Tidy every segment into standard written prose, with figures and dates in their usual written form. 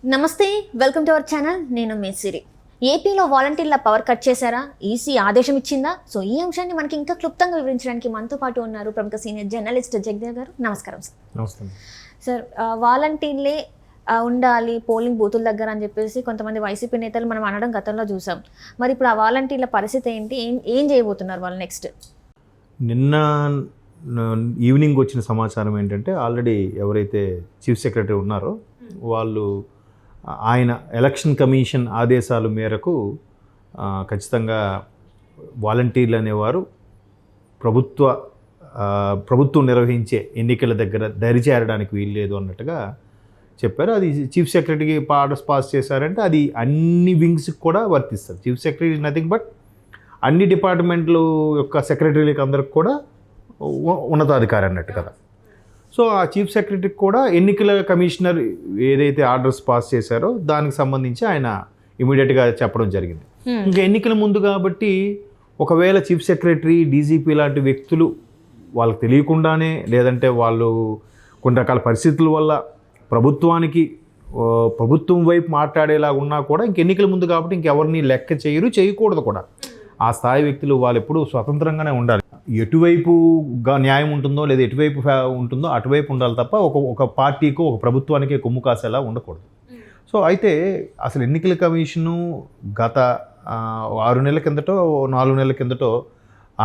నమస్తే, welcome to our channel. నేను మీ సిరి. ఏపీలో వాలంటీర్ల పవర్ కట్ చేశారా? ఈసీ ఆదేశం ఇచ్చిందా? సో ఈ అంశాన్ని మనకి ఇంకా క్లుప్తంగా వివరించడానికి మనతో పాటు ఉన్నారు ప్రముఖ సీనియర్ జర్నలిస్ట్ జగదేవ్ గారు. నమస్కారం సార్. నమస్తే సార్, వాలంటీర్లే ఉండాలి పోలింగ్ బూతుల దగ్గర అని చెప్పేసి కొంతమంది వైసీపీ నేతలు మనం అనడం గతంలో చూసాం. మరి ఇప్పుడు ఆ వాలంటీర్ల పరిస్థితి ఏంటి? ఏం చేయబోతున్నారు వాళ్ళు నెక్స్ట్? నిన్న ఈవినింగ్ వచ్చిన సమాచారం ఏంటంటే ఆల్రెడీ ఎవరైతే చీఫ్ సెక్రటరీ ఉన్నారో వాళ్ళు ఆయన ఎలక్షన్ కమిషన్ ఆదేశాల మేరకు ఖచ్చితంగా వాలంటీర్లు అనేవారు ప్రభుత్వం నిర్వహించే ఎన్నికల దగ్గర దరిచేరడానికి వీల్లేదు అన్నట్టుగా చెప్పారు. అది చీఫ్ సెక్రటరీకి ఆర్డర్స్ పాస్ చేశారంటే అది అన్ని వింగ్స్కి కూడా వర్తిస్తుంది. Chief secretary is nothing but అన్ని డిపార్ట్మెంట్లు యొక్క సెక్రటరీలకు అందరికి కూడా ఉన్నతాధికారి అన్నట్టు కదా. సో ఆ చీఫ్ సెక్రటరీకి కూడా ఎన్నికల కమిషనర్ ఏదైతే ఆర్డర్స్ పాస్ చేశారో దానికి సంబంధించి ఆయన ఇమీడియట్గా చెప్పడం జరిగింది. ఇంకా ఎన్నికల ముందు కాబట్టి ఒకవేళ చీఫ్ సెక్రటరీ, డీజీపీ లాంటి వ్యక్తులు వాళ్ళకి తెలియకుండానే లేదంటే వాళ్ళు కొన్ని రకాల పరిస్థితుల వల్ల ప్రభుత్వం వైపు మాట్లాడేలాగా ఉన్నా కూడా ఇంక ఎన్నికల ముందు కాబట్టి ఇంకెవరిని లెక్క చేయకూడదు కూడా. ఆ స్థాయి వ్యక్తులు వాళ్ళు ఎప్పుడూ స్వతంత్రంగానే ఉండాలి. ఎటువైపు న్యాయం ఉంటుందో లేదా ఎటువైపు ఉంటుందో అటువైపు ఉండాలి తప్ప ఒక పార్టీకో ఒక ప్రభుత్వానికి కొమ్ము కాసేలా ఉండకూడదు. సో అయితే అసలు ఎన్నికల కమిషను గత 6 నెలల కిందటో 4 నెలల కిందటో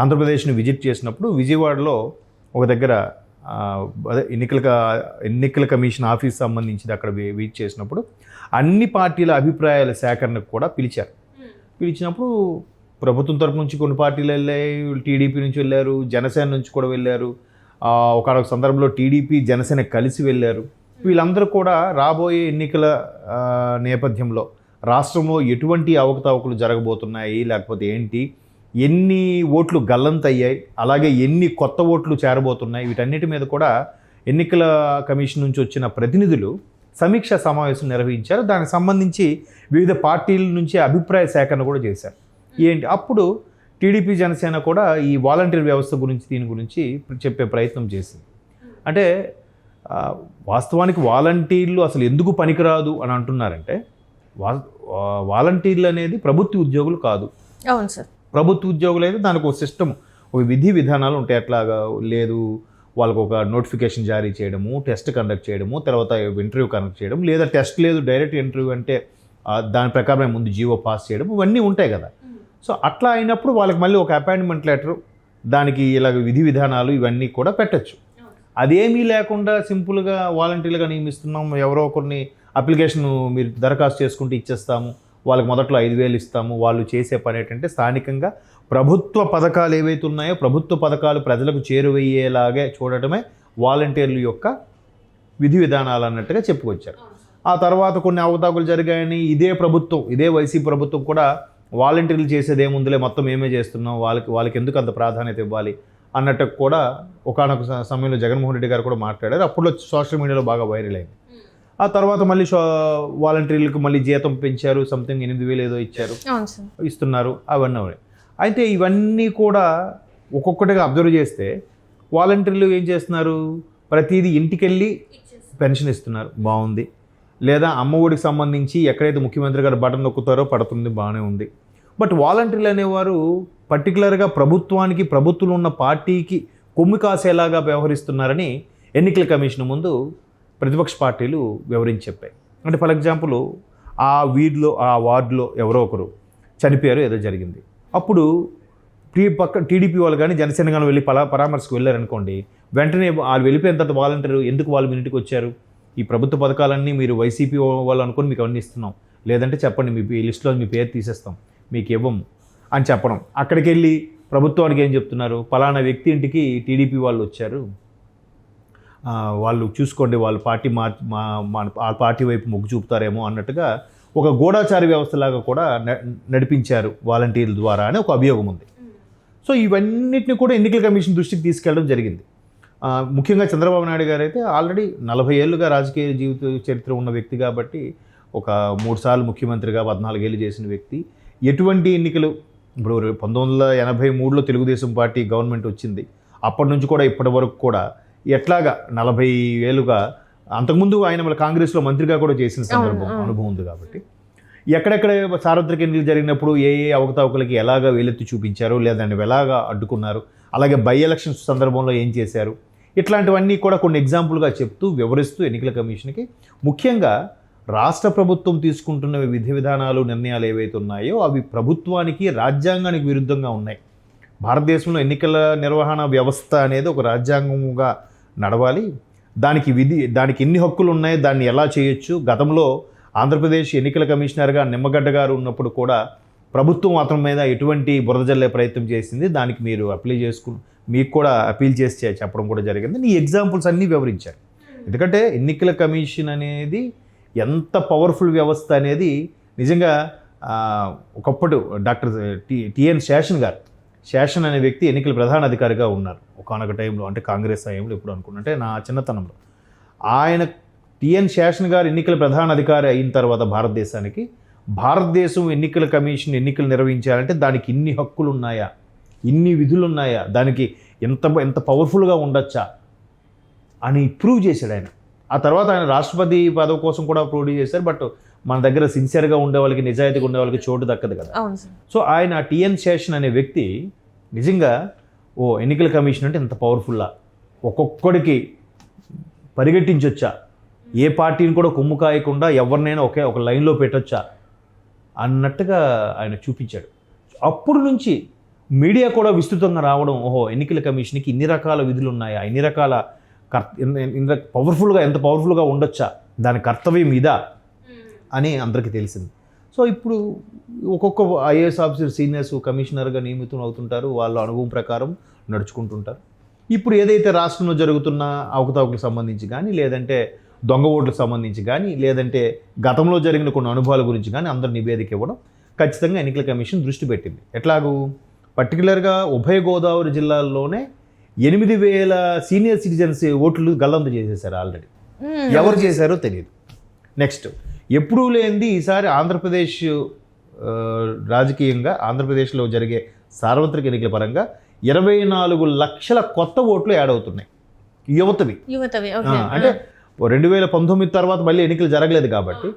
ఆంధ్రప్రదేశ్ని విజిట్ చేసినప్పుడు విజయవాడలో ఒక దగ్గర అదే ఎన్నికల కమిషన్ ఆఫీస్ సంబంధించింది అక్కడ విజిట్ చేసినప్పుడు అన్ని పార్టీల అభిప్రాయాల సేకరణకు కూడా పిలిచినప్పుడు ప్రభుత్వం తరపు నుంచి కొన్ని పార్టీలు వెళ్ళాయి, టీడీపీ నుంచి వెళ్ళారు, జనసేన నుంచి కూడా వెళ్ళారు, ఒకనొక సందర్భంలో టీడీపీ జనసేన కలిసి వెళ్ళారు. వీళ్ళందరూ కూడా రాబోయే ఎన్నికల నేపథ్యంలో రాష్ట్రంలో ఎటువంటి అవకతవకలు జరగబోతున్నాయి, లేకపోతే ఏంటి, ఎన్ని ఓట్లు గల్లంతయ్యాయి, అలాగే ఎన్ని కొత్త ఓట్లు చేరబోతున్నాయి, వీటన్నిటి మీద కూడా ఎన్నికల కమిషన్ నుంచి వచ్చిన ప్రతినిధులు సమీక్షా సమావేశం నిర్వహించారు. దానికి సంబంధించి వివిధ పార్టీల నుంచి అభిప్రాయ సేకరణ కూడా చేశారు. అప్పుడు టీడీపీ జనసేన కూడా ఈ వాలంటీర్ వ్యవస్థ గురించి దీని గురించి చెప్పే ప్రయత్నం చేసింది. అంటే వాస్తవానికి వాలంటీర్లు అసలు ఎందుకు పనికిరాదు అని అంటున్నారంటే వాలంటీర్లు అనేది ప్రభుత్వ ఉద్యోగులు కాదు. అవును సార్. ప్రభుత్వ ఉద్యోగులు అయితే దానికి ఒక సిస్టమ్, ఒక విధి విధానాలు ఉంటాయి. అట్లాగా లేదు, వాళ్ళకు ఒక నోటిఫికేషన్ జారీ చేయడము, టెస్ట్ కండక్ట్ చేయడము, తర్వాత ఇంటర్వ్యూ కండక్ట్ చేయడం, లేదా టెస్ట్ లేదు డైరెక్ట్ ఇంటర్వ్యూ అంటే దాని ప్రకారం ముందు జీవో పాస్ చేయడం, ఇవన్నీ ఉంటాయి కదా. సో అట్లా అయినప్పుడు వాళ్ళకి మళ్ళీ ఒక అపాయింట్మెంట్ లెటరు, దానికి ఇలాగ విధి విధానాలు ఇవన్నీ కూడా పెట్టచ్చు. అదేమీ లేకుండా సింపుల్గా వాలంటీర్లుగా నియమిస్తున్నాం, ఎవరో ఒకరిని అప్లికేషన్ మీరు దరఖాస్తు చేసుకుంటే ఇచ్చేస్తాము, వాళ్ళకి మొదట్లో 5,000 ఇస్తాము. వాళ్ళు చేసే పని ఏంటంటే స్థానికంగా ప్రభుత్వ పథకాలు ఏవైతే ఉన్నాయో ప్రభుత్వ పథకాలు ప్రజలకు చేరువయ్యేలాగే చూడటమే వాలంటీర్ల యొక్క విధి విధానాలు అన్నట్టుగా చెప్పుకొచ్చారు. ఆ తర్వాత కొన్ని అవతాకులు జరిగాయని ఇదే వైసీపీ ప్రభుత్వం కూడా వాలంటీర్లు చేసేది ఏముందిలే, మొత్తం ఏమే చేస్తున్నాం, వాళ్ళకి ఎందుకు అంత ప్రాధాన్యత ఇవ్వాలి అన్నట్టు కూడా ఒకానొక సమయంలో జగన్మోహన్ రెడ్డి గారు కూడా మాట్లాడారు. అప్పుడు సోషల్ మీడియాలో బాగా వైరల్ అయింది. ఆ తర్వాత మళ్ళీ వాలంటీర్లకు మళ్ళీ జీతం పెంచారు, సంథింగ్ 8,000 ఏదో ఇస్తున్నారు, అవన్నీ. అయితే ఇవన్నీ కూడా ఒక్కొక్కటిగా అబ్జర్వ్ చేస్తే వాలంటీర్లు ఏం చేస్తున్నారు, ప్రతిదీ ఇంటికెళ్ళి పెన్షన్ ఇస్తున్నారు, బాగుంది. లేదా అమ్మఒడికి సంబంధించి ఎక్కడైతే ముఖ్యమంత్రి గారు బటన్ నొక్కుతారో పడుతుంది, బాగానే ఉంది. బట్ వాలంటీర్లు అనేవారు పర్టికులర్గా ప్రభుత్వంలో ఉన్న పార్టీకి కొమ్ము కాసేలాగా వ్యవహరిస్తున్నారని ఎన్నికల కమిషన్ ముందు ప్రతిపక్ష పార్టీలు వివరించి చెప్పాయి. అంటే ఫర్ ఎగ్జాంపుల్ ఆ వార్డులో ఎవరో ఒకరు చనిపోయారు, ఏదో జరిగింది. అప్పుడు టీడీపీ వాళ్ళు కానీ జనసేన కానీ వెళ్ళి పరామర్శకు వెళ్ళారనుకోండి, వెంటనే వాళ్ళు వెళ్ళిపోయిన తర్వాత వాలంటీర్ ఎందుకు వాళ్ళు మీ ఇంటికి వచ్చారు, ఈ ప్రభుత్వ పథకాలన్నీ మీరు వైసీపీ వాళ్ళు అనుకుని మీకు అవన్నీ ఇస్తున్నాం, లేదంటే చెప్పండి మీ లిస్టులో మీ పేరు తీసేస్తాం, మీకు ఇవ్వము అని చెప్పడం. అక్కడికి వెళ్ళి ప్రభుత్వానికి ఏం చెప్తున్నారు, పలానా వ్యక్తి ఇంటికి టీడీపీ వాళ్ళు వచ్చారు, వాళ్ళు చూసుకోండి, వాళ్ళ పార్టీ వైపు మొగ్గు చూపుతారేమో అన్నట్టుగా ఒక గూఢాచార వ్యవస్థలాగా కూడా నడిపించారు వాలంటీర్ల ద్వారా అని ఒక అభియోగం ఉంది. సో ఇవన్నిటిని కూడా ఎన్నికల కమిషన్ దృష్టికి తీసుకెళ్ళడం జరిగింది. ముఖ్యంగా చంద్రబాబు నాయుడు గారు అయితే ఆల్రెడీ 40 ఏళ్ళుగా రాజకీయ జీవిత చరిత్ర ఉన్న వ్యక్తి కాబట్టి, ఒక 3 సార్లు ముఖ్యమంత్రిగా 14 ఏళ్ళు చేసిన వ్యక్తి. ఎటువంటి ఎన్నికలు, ఇప్పుడు 1983లో తెలుగుదేశం పార్టీ గవర్నమెంట్ వచ్చింది, అప్పటి నుంచి కూడా ఇప్పటి వరకు కూడా ఎట్లాగా 40 ఏళ్ళుగా అంతకుముందు ఆయన మళ్ళీ కాంగ్రెస్లో మంత్రిగా కూడా చేసిన అనుభవం ఉంది కాబట్టి ఎక్కడెక్కడ సార్వత్రిక ఎన్నికలు జరిగినప్పుడు ఏ అవకతవకలకి ఎలాగా వేలెత్తి చూపించారు లేదా దాన్ని ఎలాగా అడ్డుకున్నారు, అలాగే బై ఎలక్షన్స్ సందర్భంలో ఏం చేశారు, ఇట్లాంటివన్నీ కూడా కొన్ని ఎగ్జాంపుల్గా చెప్తూ వివరిస్తూ ఎన్నికల కమిషన్కి ముఖ్యంగా రాష్ట్ర ప్రభుత్వం తీసుకుంటున్న విధి విధానాలు నిర్ణయాలు ఏవైతే ఉన్నాయో అవి ప్రభుత్వానికి రాజ్యాంగానికి విరుద్ధంగా ఉన్నాయి. భారతదేశంలో ఎన్నికల నిర్వహణ వ్యవస్థ అనేది ఒక రాజ్యాంగంగా నడవాలి, దానికి ఎన్ని హక్కులు ఉన్నాయి, దాన్ని ఎలా చేయొచ్చు. గతంలో ఆంధ్రప్రదేశ్ ఎన్నికల కమిషనర్గా నిమ్మగడ్డ గారు ఉన్నప్పుడు కూడా ప్రభుత్వం అతని మీద ఎటువంటి బురద జల్లే ప్రయత్నం చేసింది, దానికి మీరు మీకు కూడా అపీల్ చేసి చెప్పడం కూడా జరిగింది. ఈ ఎగ్జాంపుల్స్ అన్నీ వివరించారు. ఎందుకంటే ఎన్నికల కమిషన్ అనేది ఎంత పవర్ఫుల్ వ్యవస్థ అనేది నిజంగా ఒకప్పుడు డాక్టర్ టిఎన్ శేషన్ అనే వ్యక్తి ఎన్నికల ప్రధాన అధికారిగా ఉన్నారు ఒకనొక టైంలో, అంటే కాంగ్రెస్ టైంలో ఎప్పుడు అనుకున్నట్టే నా చిన్నతనంలో. ఆయన టిఎన్ శేషన్ గారు ఎన్నికల ప్రధాన అధికారి అయిన తర్వాత భారతదేశం ఎన్నికల కమిషన్ ఎన్నికలు నిర్వహించాలంటే దానికి ఇన్ని హక్కులు ఉన్నాయా, ఇన్ని విధులు ఉన్నాయా, దానికి ఎంత పవర్ఫుల్గా ఉండొచ్చా అని ప్రూవ్ చేశాడు ఆయన. ఆ తర్వాత ఆయన రాష్ట్రపతి పదవి కోసం కూడా ప్రూవ్ చేశారు. బట్ మన దగ్గర సిన్సియర్గా ఉండే వాళ్ళకి, నిజాయితీగా ఉండే వాళ్ళకి చోటు దక్కదు కదా. సో ఆయన టిఎన్ శేషన్ అనే వ్యక్తి నిజంగా ఎన్నికల కమిషన్ అంటే ఎంత పవర్ఫుల్లా, ఒక్కొక్కడికి పరిగెట్టించొచ్చా, ఏ పార్టీని కూడా కొమ్ము కాయకుండా ఎవరినైనా ఒక లైన్లో పెట్టొచ్చా అన్నట్టుగా ఆయన చూపించాడు. అప్పుడు నుంచి మీడియా కూడా విస్తృతంగా రావడం, ఎన్నికల కమిషన్కి ఇన్ని రకాల విధులు ఉన్నాయా, ఇన్ని రకాల ఎంత పవర్ఫుల్గా ఉండొచ్చా, దాని కర్తవ్యం ఇదా అని అందరికీ తెలిసింది. సో ఇప్పుడు ఒక్కొక్క ఐఏఎస్ ఆఫీసర్ సీనియర్స్ కమిషనర్గా నియమితం అవుతుంటారు, వాళ్ళ అనుభవం ప్రకారం నడుచుకుంటుంటారు. ఇప్పుడు ఏదైతే రాష్ట్రంలో జరుగుతున్న అవకతవకలకు సంబంధించి కానీ, లేదంటే దొంగ ఓట్లకు సంబంధించి కానీ, లేదంటే గతంలో జరిగిన కొన్ని అనుభవాల గురించి కానీ అందరూ నివేదిక ఇవ్వడం ఖచ్చితంగా ఎన్నికల కమిషన్ దృష్టి పెట్టింది. ఎట్లాగూ పర్టికులర్గా ఉభయ గోదావరి జిల్లాల్లోనే 8,000 సీనియర్ సిటిజన్స్ ఓట్లు గల్లంతు చేసేసారు ఆల్రెడీ. ఎవరు చేశారో తెలియదు. నెక్స్ట్, ఎప్పుడూ లేనిది ఈసారి ఆంధ్రప్రదేశ్ రాజకీయంగా ఆంధ్రప్రదేశ్లో జరిగే సార్వత్రిక ఎన్నికల పరంగా 24 లక్షల కొత్త ఓట్లు యాడ్ అవుతున్నాయి, యువతవి. అంటే 2019 తర్వాత మళ్ళీ ఎన్నికలు జరగలేదు కాబట్టి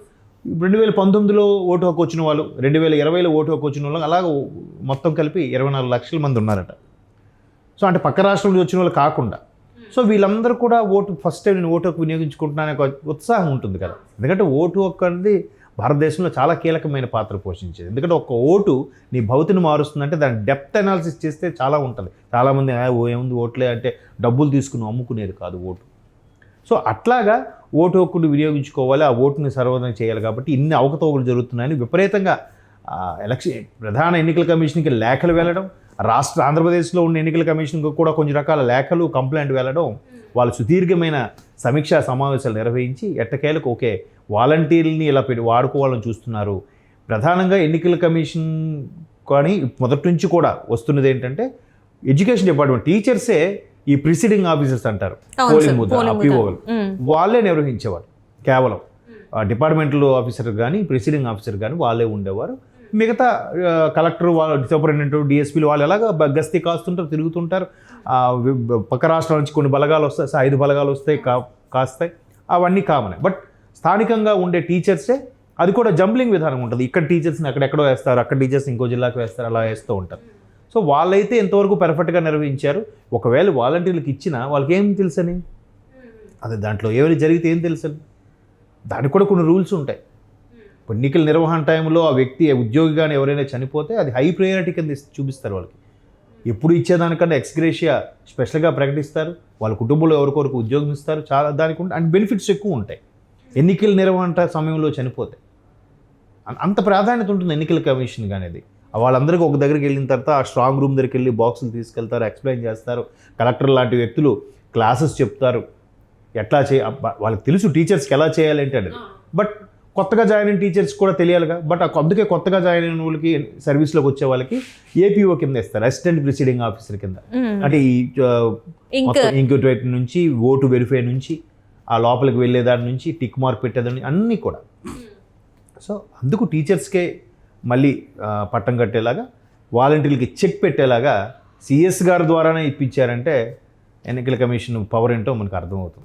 2019లో ఓటు హక్కు వచ్చిన వాళ్ళు, 2020లో ఓటు హక్కు వచ్చిన వాళ్ళు, అలాగ మొత్తం కలిపి 24 లక్షల మంది ఉన్నారట. సో అంటే పక్క రాష్ట్రం నుంచి వచ్చిన వాళ్ళు కాకుండా. సో వీళ్ళందరూ కూడా ఫస్ట్ టైం నేను ఓటు హక్కు వినియోగించుకుంటున్నానే ఒక ఉత్సాహం ఉంటుంది కదా. ఎందుకంటే ఓటు హక్కు అనేది భారతదేశంలో చాలా కీలకమైన పాత్ర పోషించేది. ఎందుకంటే ఒక ఓటు నీ భౌతిని మారుస్తుందంటే దాని డెప్త్ అనాలిసిస్ చేస్తే చాలా ఉంటుంది. చాలామంది ఏముంది ఓట్లే అంటే డబ్బులు తీసుకుని అమ్ముకునేది కాదు ఓటు. సో అట్లాగా ఓటు హక్కును వినియోగించుకోవాలి, ఆ ఓటుని సర్వోదయం చేయాలి. కాబట్టి ఇన్ని అవకతవకలు జరుగుతున్నాయని విపరీతంగా ప్రధాన ఎన్నికల కమిషన్కి లేఖలు వెళ్ళడం, ఆంధ్రప్రదేశ్లో ఉన్న ఎన్నికల కమిషన్కి కూడా కొన్ని రకాల లేఖలు, కంప్లైంట్ వెళ్ళడం, వాళ్ళు సుదీర్ఘమైన సమీక్షా సమావేశాలు నిర్వహించి ఎట్టకేలకు వాలంటీర్లని ఇలా వాడుకోవాలని చూస్తున్నారు. ప్రధానంగా ఎన్నికల కమిషన్ కానీ మొదటి నుంచి కూడా వస్తున్నది ఏంటంటే ఎడ్యుకేషన్ డిపార్ట్మెంట్ టీచర్సే ఈ ప్రిసైడింగ్ ఆఫీసర్స్ అంటారు, పోలింగ్ ముద్ద పిఓలు, వాళ్ళే నిర్వహించేవారు. కేవలం డిపార్ట్మెంటల్ ఆఫీసర్ కానీ ప్రిసైడింగ్ ఆఫీసర్ కానీ వాళ్ళే ఉండేవారు. మిగతా కలెక్టర్, సూపరింటెండెంట్, డిఎస్పీలు వాళ్ళు ఎలాగ గస్తీ కాస్తుంటారు, తిరుగుతుంటారు. పక్క రాష్ట్రాల నుంచి కొన్ని బలగాలు వస్తాయి, 5 బలగాలు వస్తాయి, కాస్తాయి, అవన్నీ కామనే. బట్ స్థానికంగా ఉండే టీచర్సే, అది కూడా జంబ్లింగ్ విధానం ఉంటుంది. ఇక్కడ టీచర్స్ని అక్కడెక్కడో వేస్తారు, అక్కడ టీచర్స్ ఇంకో జిల్లాకు వేస్తారు, అలా వేస్తూ ఉంటారు. సో వాళ్ళైతే ఎంతవరకు పర్ఫెక్ట్గా నిర్వహించారు. ఒకవేళ వాలంటీర్లకు ఇచ్చినా వాళ్ళకి ఏం తెలుసని, అదే దాంట్లో ఏమైనా జరిగితే ఏం తెలుసని, దానికి కూడా కొన్ని రూల్స్ ఉంటాయి. ఎన్నికల నిర్వహణ టైంలో ఆ వ్యక్తి ఉద్యోగి కానీ ఎవరైనా చనిపోతే అది హై ప్రయారిటీ కింద చూపిస్తారు వాళ్ళకి. ఎప్పుడు ఇచ్చేదానికన్నా ఎక్స్గ్రేషియా స్పెషల్గా ప్రకటిస్తారు, వాళ్ళ కుటుంబంలో ఎవరికొరకు ఉద్యోగం ఇస్తారు, చాలా దానికి అండ్ బెనిఫిట్స్ ఎక్కువ ఉంటాయి ఎన్నికల నిర్వహణ సమయంలో చనిపోతే. అంత ప్రాధాన్యత ఉంటుంది ఎన్నికల కమిషన్ అనేది. వాళ్ళందరికీ ఒక దగ్గరికి వెళ్ళిన తర్వాత ఆ స్ట్రాంగ్ రూమ్ దగ్గరికి వెళ్ళి బాక్సులు తీసుకెళ్తారు, ఎక్స్ప్లెయిన్ చేస్తారు. కలెక్టర్ లాంటి వ్యక్తులు క్లాసెస్ చెప్తారు, ఎట్లా వాళ్ళకి తెలుసు టీచర్స్కి ఎలా చేయాలంటే అనేది. బట్ కొత్తగా జాయిన్ అయిన టీచర్స్ కూడా తెలియాలిగా. బట్ అందుకే కొత్తగా జాయిన్ అయిన వాళ్ళకి, సర్వీస్లోకి వచ్చే వాళ్ళకి ఏపీఓ కింద ఇస్తారు, అసిస్టెంట్ ప్రిసైడింగ్ ఆఫీసర్ కింద. అంటే ఈ ఇంక్యూటేట్ నుంచి, ఓటు వెరిఫై నుంచి, ఆ లోపలికి వెళ్ళేదాని నుంచి, టిక్ మార్క్ పెట్టేదాన్ని అన్నీ కూడా. సో అందుకు టీచర్స్కే మళ్ళీ పట్టం కట్టేలాగా, వాలంటీర్లకి చెక్ పెట్టేలాగా సిఎస్ గారి ద్వారానే ఇప్పించారంటే ఎన్నికల కమిషన్ పవర్ ఏంటో మనకు అర్థమవుతుంది.